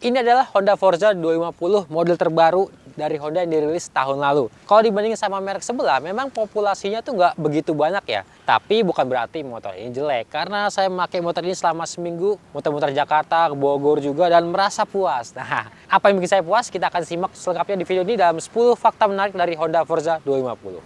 Ini adalah Honda Forza 250 model terbaru dari Honda yang dirilis tahun lalu. Kalau dibandingin sama merek sebelah, memang populasinya tuh nggak begitu banyak ya. Tapi bukan berarti motor ini jelek, karena saya memakai motor ini selama seminggu, muter-muter Jakarta, ke Bogor juga, dan merasa puas. Nah, apa yang bikin saya puas? Kita akan simak selengkapnya di video ini dalam 10 fakta menarik dari Honda Forza 250.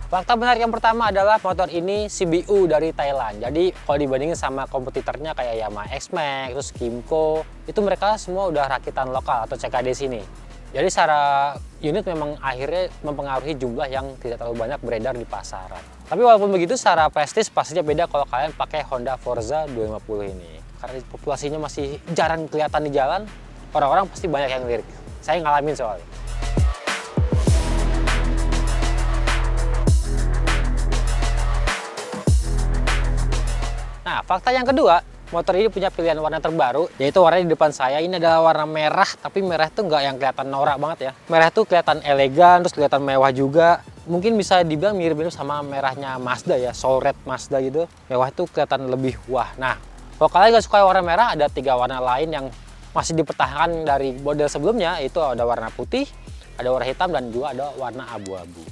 Fakta menarik yang pertama adalah motor ini CBU dari Thailand. Jadi kalau dibandingin sama kompetitornya kayak Yamaha X-Max, terus Kymco, itu mereka semua udah rakitan lokal atau CKD sini. Jadi secara unit memang akhirnya mempengaruhi jumlah yang tidak terlalu banyak beredar di pasaran. Tapi walaupun begitu, secara prestis pastinya beda kalau kalian pakai Honda Forza 250 ini. Karena populasinya masih jarang kelihatan di jalan, orang-orang pasti banyak yang lirik. Saya ngalamin soalnya. Nah, fakta yang kedua, motor ini punya pilihan warna terbaru, yaitu warna di depan saya. Ini adalah warna merah, tapi merah itu nggak yang kelihatan norak banget ya. Merah itu kelihatan elegan, terus kelihatan mewah juga. Mungkin bisa dibilang mirip-mirip sama merahnya Mazda ya, Soul Red Mazda gitu. Mewah itu kelihatan lebih wah. Nah, kalau kalian nggak suka warna merah, ada 3 warna lain yang masih dipertahankan dari model sebelumnya, yaitu ada warna putih, ada warna hitam, dan juga ada warna abu-abu.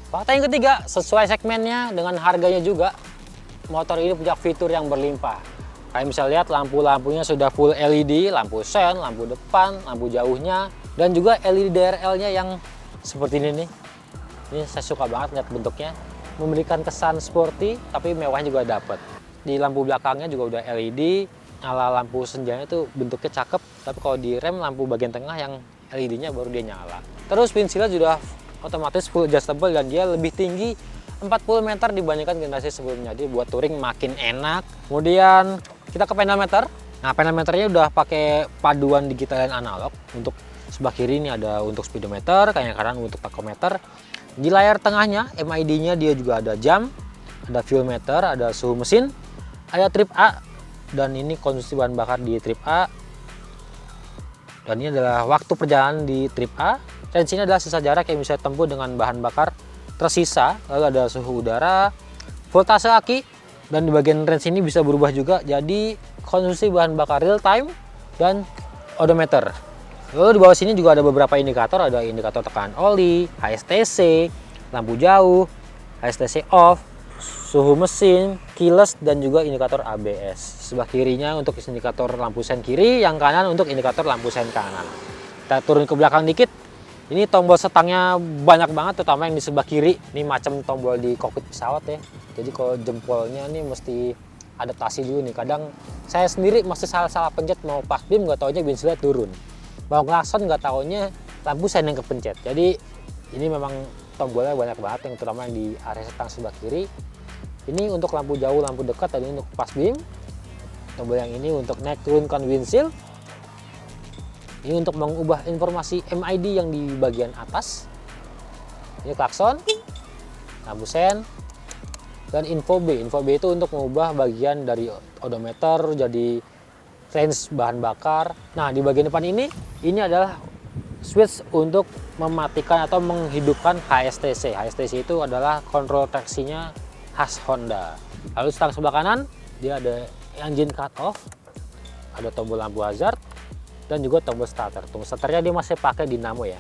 Fakta yang ketiga, sesuai segmennya dengan harganya juga, motor ini punya fitur yang berlimpah. Kalian bisa lihat lampu-lampunya sudah full LED, lampu sen, lampu depan, lampu jauhnya, dan juga LED DRL-nya yang seperti ini nih. Ini saya suka banget lihat bentuknya, memberikan kesan sporty, tapi mewahnya juga dapat. Di lampu belakangnya juga udah LED, nyala lampu senjanya itu bentuknya cakep, tapi kalau di rem lampu bagian tengah yang LED-nya baru dia nyala. Terus windshield sudah otomatis full adjustable dan dia lebih tinggi 40 meter dibandingkan generasi sebelumnya. Jadi buat touring makin enak. Kemudian kita ke pedometer. Nah, pedometernya udah pakai paduan digital dan analog. Untuk sebelah kiri ini ada untuk speedometer, kanan kanan untuk tachometer. Di layar tengahnya MID-nya dia juga ada jam, ada fuel meter, ada suhu mesin, ada trip A, dan ini konsumsi bahan bakar di trip A. Dan ini adalah waktu perjalanan di trip A. Dan sini adalah sisa jarak yang bisa ditempuh dengan bahan bakar tersisa. Lalu ada suhu udara, voltase aki, dan di bagian range ini bisa berubah juga jadi konsumsi bahan bakar real time dan odometer. Lalu di bawah sini juga ada beberapa indikator, ada indikator tekanan oli, HSTC, lampu jauh, HSTC off, suhu mesin, keyless, dan juga indikator ABS. Sebelah kirinya untuk indikator lampu sen kiri, yang kanan untuk indikator lampu sen kanan. Kita turun ke belakang dikit. Ini tombol setangnya banyak banget, terutama yang di sebelah kiri. Ini macam tombol di kokpit pesawat ya. Jadi kalau jempolnya nih mesti adaptasi dulu nih. Kadang saya sendiri masih salah-salah pencet, mau pass beam nggak taunya bensinnya turun. Mau klakson nggak taunya lampu sen yang kepencet. Jadi ini memang tombolnya banyak banget, yang terutama yang di area setang sebelah kiri. Ini untuk lampu jauh, lampu dekat, dan ini untuk pass beam. Tombol yang ini untuk naik turunkan windshield. Ini untuk mengubah informasi MID yang di bagian atas. Ini klakson, lampu sen, dan info B. Info B itu untuk mengubah bagian dari odometer jadi range bahan bakar. Nah, di bagian depan ini adalah switch untuk mematikan atau menghidupkan HSTC. HSTC itu adalah kontrol traksinya khas Honda. Lalu stang sebelah kanan, dia ada engine cut off, ada tombol lampu hazard, dan juga tombol starter. Tombol starternya dia masih pakai dinamo ya.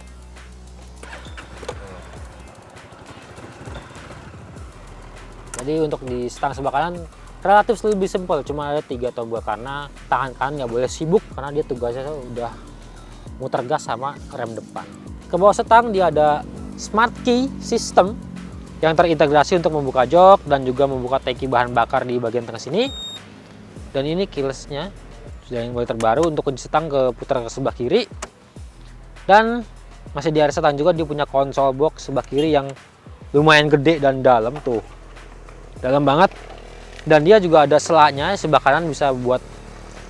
Jadi untuk di stang sebelah kanan relatif lebih simpel, cuma ada 3 tombol karena tangan kanan nggak boleh sibuk karena dia tugasnya udah muter gas sama rem depan. Ke bawah setang dia ada smart key system. yang terintegrasi untuk membuka jok dan juga membuka tangki bahan bakar di bagian tengah sini. Dan ini keyless-nya sudah yang model terbaru untuk kunci setang ke putar ke sebelah kiri. Dan masih di area setang juga dia punya konsol box sebelah kiri yang lumayan gede dan dalam tuh. Dalam banget. Dan dia juga ada selanya, sebelah kanan bisa buat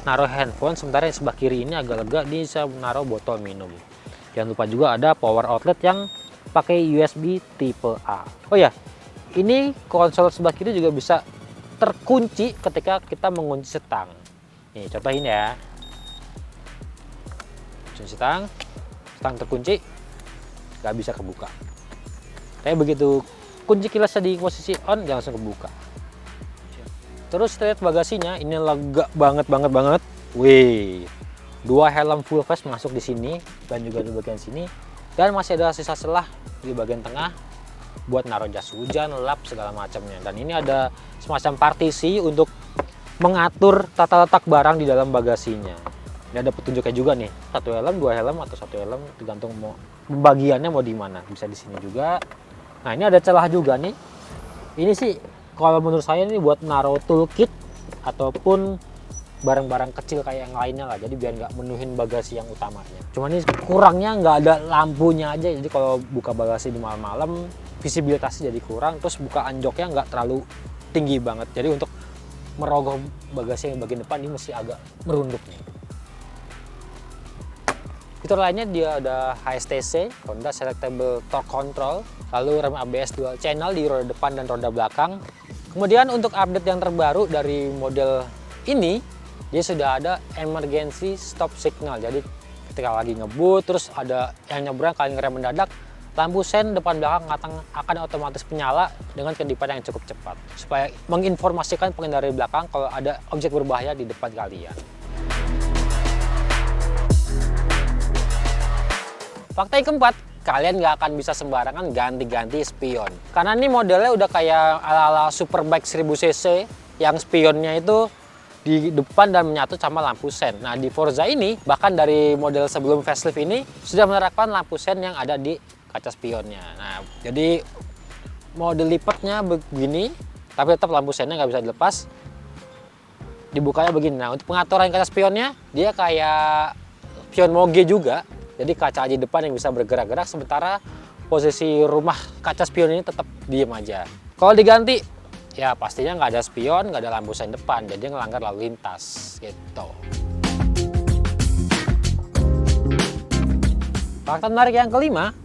naruh handphone, sementara yang sebelah kiri ini agak lega, dia bisa menaruh botol minum. Jangan lupa juga ada power outlet yang pakai USB tipe A. Oh ya, ini konsol sebelah kiri juga bisa terkunci ketika kita mengunci setang. Nih, contohin ya. Kunci setang terkunci, nggak bisa kebuka. Kayak begitu kunci keyless di posisi on, dia langsung kebuka. Terus kita lihat bagasinya, ini lega banget. Wih, 2 helm full face masuk di sini dan juga di bagian sini. Dan masih ada sisa selah di bagian tengah buat naruh jas hujan, lap, segala macamnya. Dan ini ada semacam partisi untuk mengatur tata letak barang di dalam bagasinya. Ini ada petunjuknya juga nih, 1 helm, 2 helm, atau 1 helm, tergantung mau pembagiannya mau di mana. Bisa di sini juga. Nah, ini ada celah juga nih. Ini sih kalau menurut saya ini buat naruh toolkit ataupun barang-barang kecil kayak yang lainnya lah, jadi biar nggak menuhin bagasi yang utamanya. Cuma ini kurangnya nggak ada lampunya aja, jadi kalau buka bagasi di malam-malam visibilitasnya jadi kurang, terus bukaan joknya nggak terlalu tinggi banget, jadi untuk merogoh bagasi yang bagian depan ini mesti agak merunduk nih. Fitur lainnya dia ada HSTC, Honda Selectable Torque Control, lalu rem ABS dual channel di roda depan dan roda belakang. Kemudian untuk update yang terbaru dari model ini, dia sudah ada emergency stop signal. Jadi ketika lagi ngebut terus ada yang nyebrang kali ngerem mendadak, lampu sen depan belakang akan otomatis menyala dengan kedipan yang cukup cepat supaya menginformasikan pengendara di belakang kalau ada objek berbahaya di depan kalian. Fakta yang keempat, kalian nggak akan bisa sembarangan ganti-ganti spion. Karena ini modelnya udah kayak ala-ala Superbike 1000 cc yang spionnya itu di depan dan menyatu sama lampu sen. Nah, di Forza ini bahkan dari model sebelum facelift ini sudah menerapkan lampu sen yang ada di kaca spionnya. Nah, jadi model lipatnya begini, tapi tetap lampu sennya nggak bisa dilepas. Dibukanya begini. Nah, untuk pengaturan kaca spionnya dia kayak spion moge juga. Jadi kaca di depan yang bisa bergerak-gerak, sementara posisi rumah kaca spion ini tetap diem aja. Kalau diganti, ya pastinya nggak ada spion, nggak ada lampu sen depan, jadi ngelanggar lalu lintas gitu. Fakta menarik yang kelima,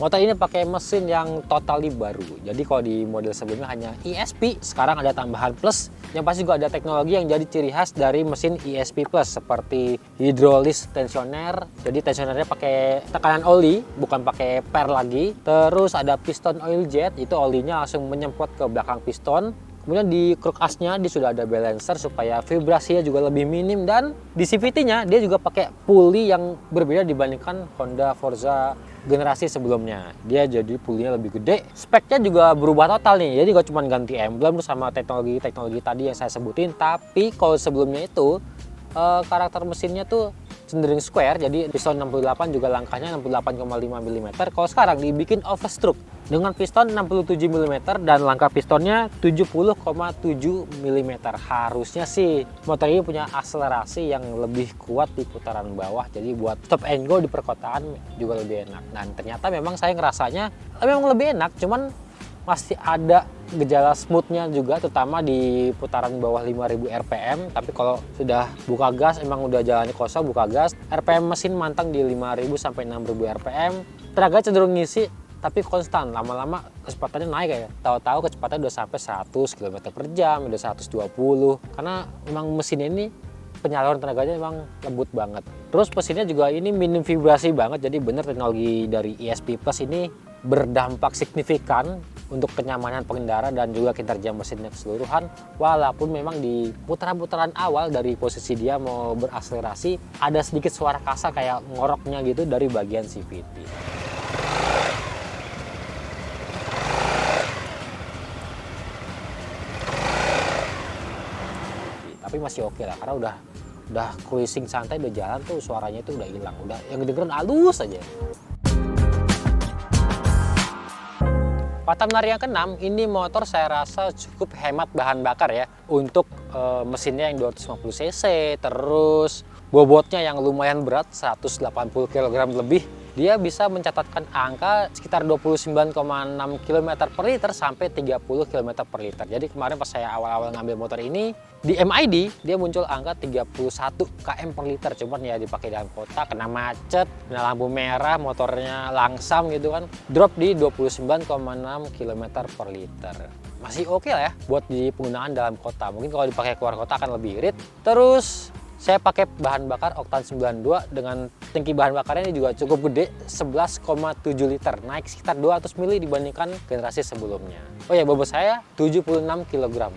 motor ini pakai mesin yang totally baru. Jadi kalau di model sebelumnya hanya ESP, sekarang ada tambahan plus. Yang pasti juga ada teknologi yang jadi ciri khas dari mesin ESP Plus, seperti hidrolis tensioner. Jadi tensionernya pakai tekanan oli, bukan pakai per lagi. Terus ada piston oil jet, itu olinya langsung menyemprot ke belakang piston. Kemudian di kruk asnya dia sudah ada balancer supaya vibrasinya juga lebih minim, dan di CVT-nya dia juga pakai pulley yang berbeda dibandingkan Honda Forza generasi sebelumnya. Dia jadi pulley-nya lebih gede. Speknya juga berubah total nih. Jadi gak cuma ganti emblem sama teknologi tadi yang saya sebutin, tapi kalau sebelumnya itu karakter mesinnya tuh cenderung square, jadi piston 68 juga langkahnya 68,5 mm. Kalau sekarang dibikin overstroke dengan piston 67 mm dan langkah pistonnya 70,7 mm. Harusnya sih motor ini punya akselerasi yang lebih kuat di putaran bawah, jadi buat stop and go di perkotaan juga lebih enak. Dan ternyata memang saya ngerasanya memang lebih enak, cuman masih ada gejala smoothnya juga, terutama di putaran bawah 5000 rpm. Tapi kalau sudah buka gas, emang udah jalannya kosong, buka gas, rpm mesin mantang di 5000 sampai 6000 rpm. Tenaga cenderung ngisi tapi konstan, lama-lama kecepatannya naik ya. Tahu-tahu kecepatan udah sampai 100 km per jam, udah 120, karena memang mesin ini penyaluran tenaganya memang lembut banget. Terus mesinnya juga ini minim vibrasi banget, jadi bener teknologi dari ESP Plus ini berdampak signifikan untuk kenyamanan pengendara dan juga kinerja mesinnya keseluruhan. Walaupun memang di putaran-putaran awal dari posisi dia mau berakselerasi ada sedikit suara kasar kayak ngoroknya gitu dari bagian CVT. Tapi masih oke lah, karena udah cruising santai, udah jalan tuh suaranya itu udah hilang, udah yang kedengeran halus aja. Fakta menarik yang keenam, ini motor saya rasa cukup hemat bahan bakar ya. Untuk mesinnya yang 250 cc, terus bobotnya yang lumayan berat, 180 kg lebih. Dia bisa mencatatkan angka sekitar 29,6 km per liter sampai 30 km per liter. Jadi kemarin pas saya awal-awal ngambil motor ini, di MID dia muncul angka 31 km per liter. Cuman ya dipakai dalam kota, kena macet, kena lampu merah, motornya langsam gitu kan. Drop di 29,6 km per liter. Masih oke lah ya buat di penggunaan dalam kota. Mungkin kalau dipakai keluar kota akan lebih irit. Terus saya pakai bahan bakar oktan 92 dengan tangki bahan bakarnya ini juga cukup gede, 11,7 liter, naik sekitar 200 mili dibandingkan generasi sebelumnya. Oh ya, bobot saya 76 kg.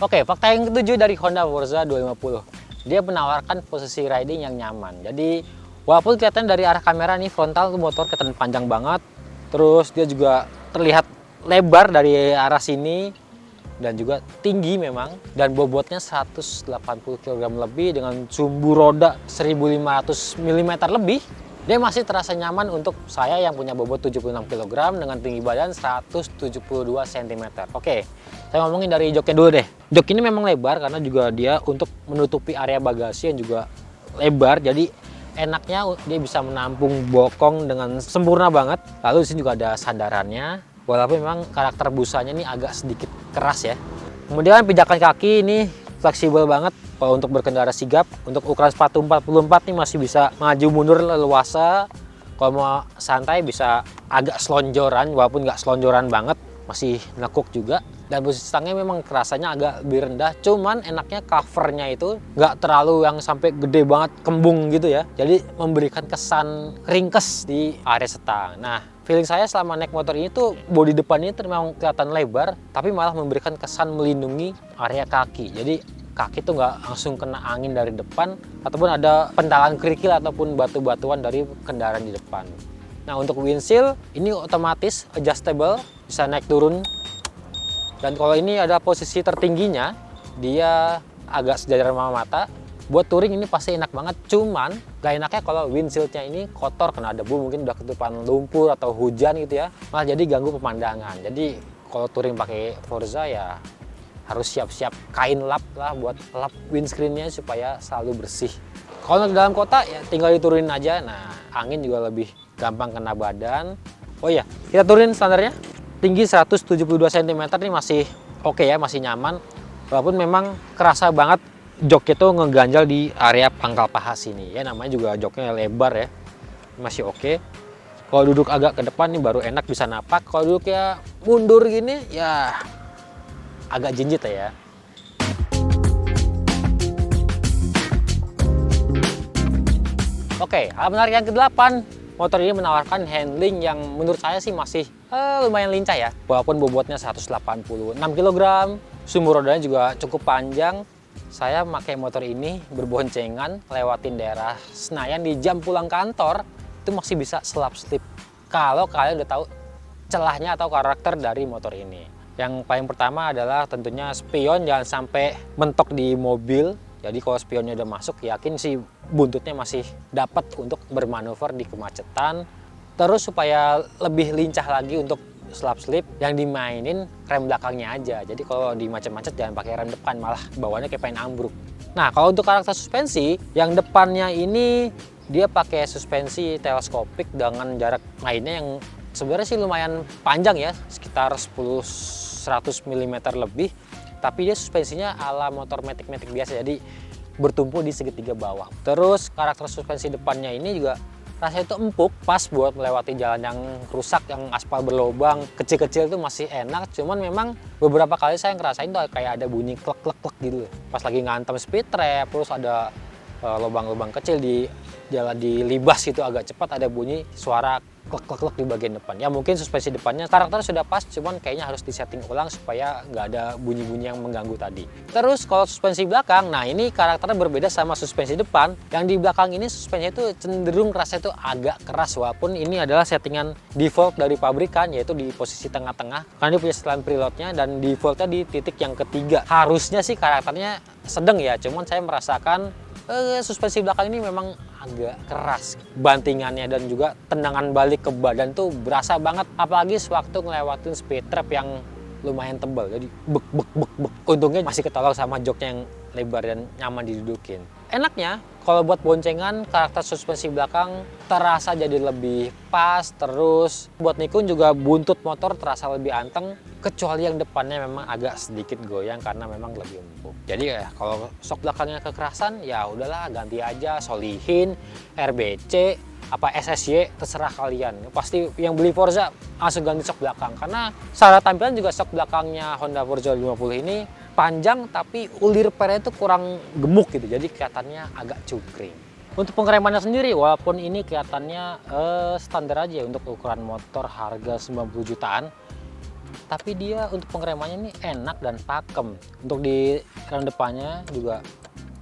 Oke, fakta yang ketujuh dari Honda Forza 250. Dia menawarkan posisi riding yang nyaman. Jadi walaupun kelihatan dari arah kamera nih frontal tuh motor kelihatan panjang banget. Terus dia juga terlihat lebar dari arah sini dan juga tinggi memang, dan bobotnya 180 kg lebih dengan sumbu roda 1500 mm lebih. Dia masih terasa nyaman untuk saya yang punya bobot 76 kg dengan tinggi badan 172 cm. Oke, saya ngomongin dari joknya dulu deh. Jok ini memang lebar karena juga dia untuk menutupi area bagasi yang juga lebar, jadi enaknya dia bisa menampung bokong dengan sempurna banget. Lalu di sini juga ada sandarannya. Walaupun memang karakter busanya ini agak sedikit keras ya. Kemudian pijakan kaki ini fleksibel banget kalau untuk berkendara sigap. Untuk ukuran sepatu 44 nih masih bisa maju mundur leluasa. Kalau mau santai bisa agak selonjoran, walaupun nggak selonjoran banget, masih nekuk juga. Dan posisi stangnya memang kerasanya agak lebih rendah, cuman enaknya covernya itu nggak terlalu yang sampai gede banget kembung gitu ya. Jadi memberikan kesan ringkes di area stang. Nah, feeling saya selama naik motor ini tuh bodi depan ini memang kelihatan lebar, tapi malah memberikan kesan melindungi area kaki. Jadi kaki tuh nggak langsung kena angin dari depan, ataupun ada pentalan kerikil ataupun batu-batuan dari kendaraan di depan. Nah, untuk windshield ini otomatis adjustable, bisa naik turun. Dan kalau ini ada posisi tertingginya, dia agak sejajar sama mata. Buat touring ini pasti enak banget, cuman gak enaknya kalau windshieldnya ini kotor, kena debu, mungkin udah ketutupan lumpur atau hujan gitu ya, malah jadi ganggu pemandangan. Jadi kalau touring pakai Forza ya harus siap-siap kain lap lah buat lap windscreen-nya supaya selalu bersih. Kalau di dalam kota ya tinggal diturunin aja. Nah, angin juga lebih gampang kena badan. Oh iya, kita turunin standarnya. Tinggi 172 cm ini masih oke ya, masih nyaman. Walaupun memang kerasa banget jok itu ngeganjal di area pangkal paha sini ya, namanya juga joknya lebar ya. Masih oke. Kalau duduk agak ke depan nih baru enak bisa napak. Kalau duduk ya mundur gini ya agak jinjit ya. Oke, hal menarik yang ke-8. Motor ini menawarkan handling yang menurut saya sih masih lumayan lincah ya. Walaupun bobotnya 186 kg, sumbu rodanya juga cukup panjang. Saya pakai motor ini berboncengan lewatin daerah Senayan di jam pulang kantor, itu masih bisa selap-slip. Kalau kalian udah tahu celahnya atau karakter dari motor ini. Yang paling pertama adalah tentunya spion, jangan sampai mentok di mobil. Jadi kalau spionnya udah masuk, yakin sih buntutnya masih dapat untuk bermanuver di kemacetan. Terus supaya lebih lincah lagi untuk slap slip, yang dimainin rem belakangnya aja. Jadi kalau di macet-macet jangan pakai rem depan, malah bawahnya kayak pengen ambruk. Nah, kalau untuk karakter suspensi, yang depannya ini dia pakai suspensi teleskopik dengan jarak mainnya yang sebenarnya sih lumayan panjang ya, sekitar 10-100 mm lebih. Tapi dia suspensinya ala motor matic-matic biasa, jadi bertumpu di segitiga bawah. Terus karakter suspensi depannya ini juga rasanya itu empuk, pas buat melewati jalan yang rusak, yang aspal berlubang, kecil-kecil itu masih enak. Cuman memang beberapa kali saya ngerasain tuh kayak ada bunyi klek-klek gitu. Pas lagi ngantem speed trap, terus ada lubang-lubang kecil di jalan di libas itu agak cepat, ada bunyi suara klek di bagian depan. Ya mungkin suspensi depannya karakter sudah pas, cuman kayaknya harus disetting ulang supaya nggak ada bunyi-bunyi yang mengganggu tadi. Terus kalau suspensi belakang, nah ini karakternya berbeda sama suspensi depan. Yang di belakang ini suspensi itu cenderung rasanya itu agak keras, walaupun ini adalah settingan default dari pabrikan, yaitu di posisi tengah-tengah. Karena dia punya setelan preloadnya dan defaultnya di titik yang ketiga. Harusnya sih karakternya sedang ya, cuman saya merasakan suspensi belakang ini memang agak keras bantingannya, dan juga tendangan balik ke badan tuh berasa banget, apalagi sewaktu ngelewatin speed trap yang lumayan tebal, jadi bek. Untungnya masih ketolong sama joknya yang lebar dan nyaman didudukin. Enaknya kalau buat boncengan, karakter suspensi belakang terasa jadi lebih pas. Terus buat nikung juga buntut motor terasa lebih anteng, kecuali yang depannya memang agak sedikit goyang karena memang lebih empuk. Jadi ya kalau sok belakangnya kekerasan, ya udahlah ganti aja, solihin, RBC, apa SSY, terserah kalian. Pasti yang beli Forza langsung ganti sok belakang, karena secara tampilan juga sok belakangnya Honda Forza 50 ini panjang tapi ulir pernya itu kurang gemuk gitu, jadi kelihatannya agak cungkring. Untuk pengeremannya sendiri, walaupun ini kelihatannya standar aja untuk ukuran motor harga 90 jutaan, tapi dia untuk pengeremannya ini enak dan pakem. Untuk di rem depannya juga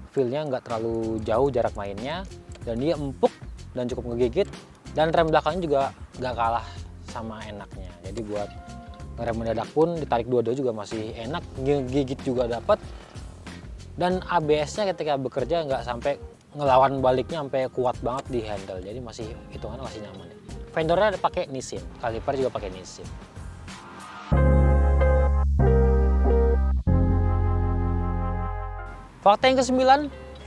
feel-nya nggak terlalu jauh jarak mainnya, dan dia empuk dan cukup ngegigit, dan rem belakangnya juga nggak kalah sama enaknya. Jadi buat ngerem mendadak pun ditarik dua-dua juga masih enak, ngegigit juga dapat, dan ABS-nya ketika bekerja nggak sampai ngelawan baliknya sampai kuat banget di handle, jadi masih hitungannya masih nyaman. Fendernya pakai Nissin, kaliper juga pakai Nissin. Fakta yang ke-9,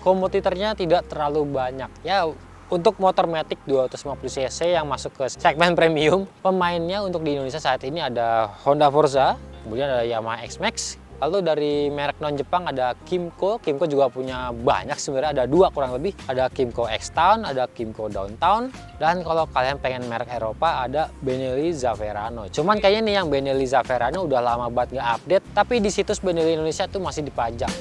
kompetitornya tidak terlalu banyak. Ya, untuk motor Matic 250cc yang masuk ke segmen premium, pemainnya untuk di Indonesia saat ini ada Honda Forza, kemudian ada Yamaha X-Max, lalu dari merek non-Jepang ada Kymco. Kymco juga punya banyak sebenarnya, ada 2 kurang lebih. Ada Kymco X-Town, ada Kymco Downtown, dan kalau kalian pengen merek Eropa ada Benelli Zaverano. Cuman kayaknya nih yang Benelli Zaverano udah lama banget nggak update, tapi di situs Benelli Indonesia tuh masih dipajang.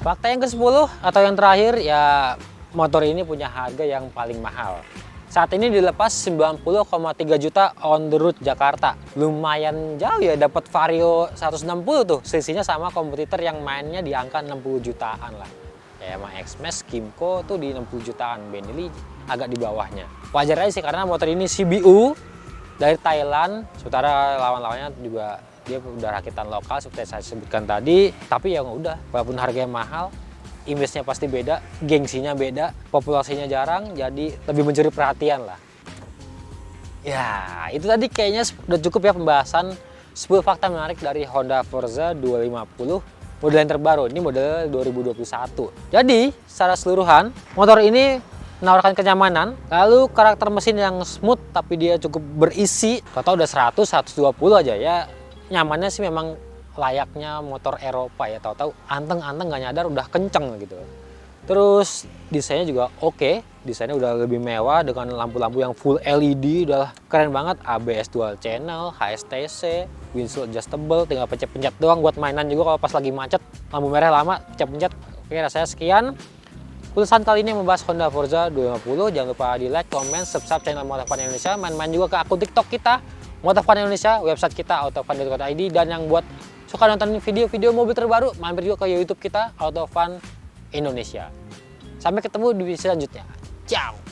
Fakta yang ke-10 atau yang terakhir, ya motor ini punya harga yang paling mahal. Saat ini dilepas 90,3 juta on the road Jakarta. Lumayan jauh ya, dapat Vario 160 tuh. Selisihnya sama kompetitor yang mainnya di angka 60 jutaan lah. Ya emang X-Max, Kymco tuh di 60 jutaan, Benelli agak di bawahnya. Wajar aja sih karena motor ini CBU dari Thailand, sementara lawan-lawannya juga dia udah rakitan lokal seperti saya sebutkan tadi. Tapi ya udah, walaupun harganya mahal, image-nya pasti beda, gengsinya beda, populasinya jarang, jadi lebih mencuri perhatian lah. Ya, itu tadi kayaknya udah cukup ya pembahasan 10 fakta menarik dari Honda Forza 250 model yang terbaru. Ini model 2021. Jadi, secara keseluruhan, motor ini menawarkan kenyamanan, lalu karakter mesin yang smooth tapi dia cukup berisi. Total udah 100-120 aja ya. Nyamannya sih memang layaknya motor Eropa ya, tahu-tahu anteng-anteng nggak nyadar udah kenceng gitu. Terus desainnya juga oke, desainnya udah lebih mewah dengan lampu-lampu yang full LED, udah keren banget. ABS dual channel, HSTC, windshield adjustable, tinggal pencet-pencet doang buat mainan juga kalau pas lagi macet, lampu merah lama pencet-pencet. Oke, rasanya sekian tulisan kali ini membahas Honda Forza 250. Jangan lupa di like, comment, subscribe channel Motovfun Indonesia, main-main juga ke akun TikTok kita Motovfun Indonesia, website kita autofun.id, dan yang buat suka nonton video-video mobil terbaru, mampir juga ke YouTube kita Autofun Indonesia. Sampai ketemu di video selanjutnya. Ciao.